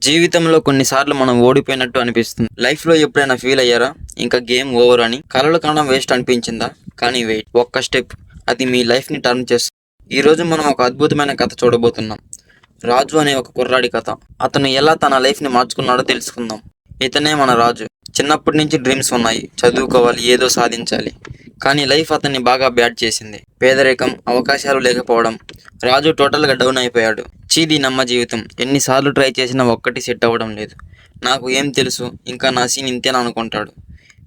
జీవితంలో కొన్నిసార్లు మనం ఓడిపోయినట్టు అనిపిస్తుంది. లైఫ్‌లో ఎప్పుడైనా ఫీల్ అయ్యారా? ఇంకా గేమ్ ఓవర్ అని. కలలు కనడం వేస్ట్ అనిపించిందా? కానీ వెయిట్, ఒక్క స్టెప్ అది మీ లైఫ్‌ని టర్న్ చేస్తుంది. ఈరోజు మనం ఒక అద్భుతమైన కథ చూడబోతున్నాం. రాజు అనే ఒక కుర్రాడి కథ. అతను ఎలా తన లైఫ్‌ని మార్చుకున్నాడో తెలుసుకుందాం. ఇతనే మన రాజు. చిన్నప్పటి నుంచి డ్రీమ్స్ ఉన్నాయి. చదువుకోవాలి, ఏదో సాధించాలి. కానీ లైఫ్ అతన్ని బాగా బ్యాడ్ చేసింది. పేదరికం, అవకాశాలు లేకపోవడం. రాజు టోటల్‌గా డౌన్ అయిపోయాడు. దీనమ్మ జీవితం. ఎన్నిసార్లు ట్రై చేసినా ఒక్కటి సెట్ అవ్వడం లేదు. నాకు ఏం తెలుసు, ఇంకా నా సీన్ ఇంతేనా అనుకుంటాడు.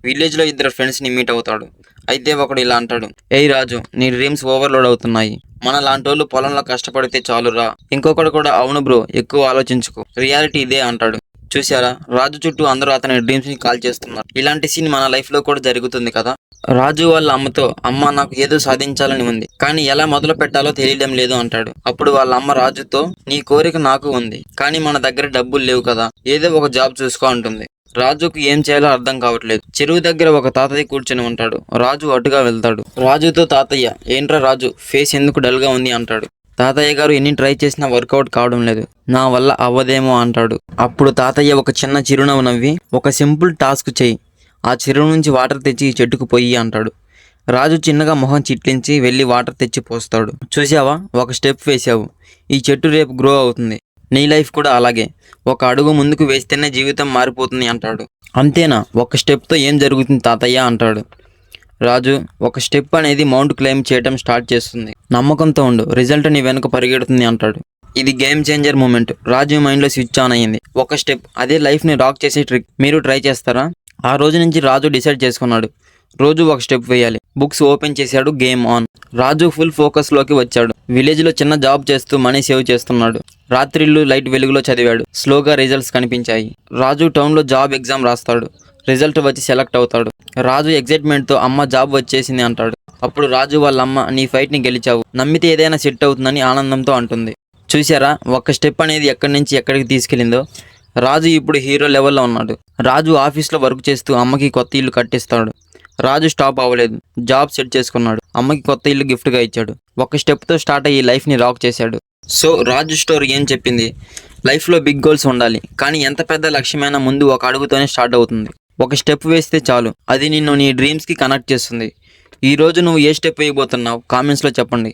విలేజ్లో ఇద్దరు ఫ్రెండ్స్ని మీట్ అవుతాడు. అయితే ఒకడు ఇలా అంటాడు, ఏయ్ రాజు, నీ డ్రీమ్స్ ఓవర్లోడ్ అవుతున్నాయి. మన లాంటోళ్ళు పొలంలో కష్టపడితే చాలురా. ఇంకొకడు కూడా, అవును బ్రో, ఎక్కువ ఆలోచించుకో, రియాలిటీ ఇదే అంటాడు. చూసారా, రాజు చుట్టూ అందరూ అతని డ్రీమ్స్ని కాల్ చేస్తున్నారు. ఇలాంటి సీన్ మన లైఫ్లో కూడా జరుగుతుంది కదా. రాజు వాళ్ళ అమ్మతో, అమ్మ నాకు ఏదో సాధించాలని ఉంది, కానీ ఎలా మొదలు పెట్టాలో తెలియడం లేదు అంటాడు. అప్పుడు వాళ్ళ అమ్మ రాజుతో, నీ కోరిక నాకు ఉంది, కానీ మన దగ్గర డబ్బులు లేవు కదా, ఏదో ఒక జాబ్ చూసుకో అంటుంది. రాజుకు ఏం చేయాలో అర్థం కావట్లేదు. చెరువు దగ్గర ఒక తాతయ్య కూర్చొని ఉంటాడు. రాజు అటుగా వెళ్తాడు. రాజుతో, తాతయ్య, ఏంట్రా రాజు, ఫేస్ ఎందుకు డల్గా ఉంది అంటాడు. తాతయ్య గారు, ఎన్ని ట్రై చేసినా వర్కౌట్ కావడం లేదు, నా వల్ల అవ్వదేమో అంటాడు. అప్పుడు తాతయ్య ఒక చిన్న చిరునవ్వు నవ్వి, ఒక సింపుల్ టాస్క్ చెయ్యి, ఆ చెరువు నుంచి వాటర్ తెచ్చి ఈ చెట్టుకు పొయ్యి అంటాడు. రాజు చిన్నగా మొహం చిట్లించి వెళ్ళి వాటర్ తెచ్చి పోస్తాడు. చూసావా, ఒక స్టెప్ వేసావు, ఈ చెట్టు రేపు గ్రో అవుతుంది. నీ లైఫ్ కూడా అలాగే, ఒక అడుగు ముందుకు వేస్తేనే జీవితం మారిపోతుంది అంటాడు. అంతేనా, ఒక స్టెప్తో ఏం జరుగుతుంది తాతయ్య అంటాడు. రాజు, ఒక స్టెప్ అనేది మౌంట్ క్లైమ్ చేయడం స్టార్ట్ చేస్తుంది. నమ్మకంతో ఉండు, రిజల్ట్ నీ వెనుక పరిగెడుతుంది అంటాడు. ఇది గేమ్ చేంజర్ మూమెంట్. రాజు మైండ్లో స్విచ్ ఆన్ అయ్యింది. ఒక స్టెప్, అదే లైఫ్ని రాక్ చేసే ట్రిక్. మీరు ట్రై చేస్తారా? ఆ రోజు నుంచి రాజు డిసైడ్ చేసుకున్నాడు, రోజు ఒక స్టెప్ వేయాలి. బుక్స్ ఓపెన్ చేశాడు. Game on. రాజు ఫుల్ ఫోకస్లోకి వచ్చాడు. విలేజ్లో చిన్న జాబ్ చేస్తూ మనీ సేవ్ చేస్తున్నాడు. రాత్రిళ్ళు లైట్ వెలుగులో చదివాడు. స్లోగా రిజల్ట్స్ కనిపించాయి. రాజు టౌన్లో జాబ్ ఎగ్జామ్ రాస్తాడు. రిజల్ట్ వచ్చి సెలెక్ట్ అవుతాడు. రాజు ఎగ్జైట్మెంట్తో, అమ్మ జాబ్ వచ్చేసింది అంటాడు. అప్పుడు రాజు వాళ్ళ అమ్మ, నీ ఫైట్ని గెలిచావు, నమ్మితే ఏదైనా సెట్ అవుతుందని ఆనందంతో అంటుంది. చూసారా, ఒక స్టెప్ అనేది ఎక్కడి నుంచి ఎక్కడికి తీసుకెళ్ళిందో. రాజు ఇప్పుడు హీరో లెవెల్లో ఉన్నాడు. రాజు ఆఫీస్లో వర్క్ చేస్తూ అమ్మకి కొత్త ఇల్లు కట్టిస్తాడు. రాజు స్టాప్ అవ్వలేదు, జాబ్ సెట్ చేసుకున్నాడు. అమ్మకి కొత్త ఇల్లు గిఫ్ట్గా ఇచ్చాడు. ఒక స్టెప్తో స్టార్ట్ అయ్యి లైఫ్ని రాక్ చేశాడు. సో రాజు స్టోరీ ఏం చెప్పింది? లైఫ్లో బిగ్ గోల్స్ ఉండాలి, కానీ ఎంత పెద్ద లక్ష్యమైనా ముందు ఒక అడుగుతోనే స్టార్ట్ అవుతుంది. ఒక స్టెప్ వేస్తే చాలు, అది నిన్ను నీ డ్రీమ్స్కి కనెక్ట్ చేస్తుంది. ఈరోజు నువ్వు ఏ స్టెప్ వేయబోతున్నావు కామెంట్స్లో చెప్పండి.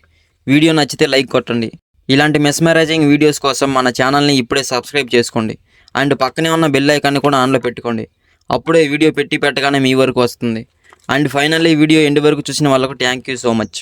వీడియో నచ్చితే లైక్ కొట్టండి. ఇలాంటి మెస్మరైజింగ్ వీడియోస్ కోసం మన ఛానల్ని ఇప్పుడే సబ్స్క్రైబ్ చేసుకోండి. అండ్ పక్కనే ఉన్న బెల్ ఐకాన్ని కూడా ఆన్లో పెట్టుకోండి. అప్పుడే వీడియో పెట్టగానే మీ వరకు వస్తుంది. అండ్ ఫైనల్లీ వీడియో ఎండ్ వరకు చూసిన వాళ్ళకు థ్యాంక్ యూ సో మచ్.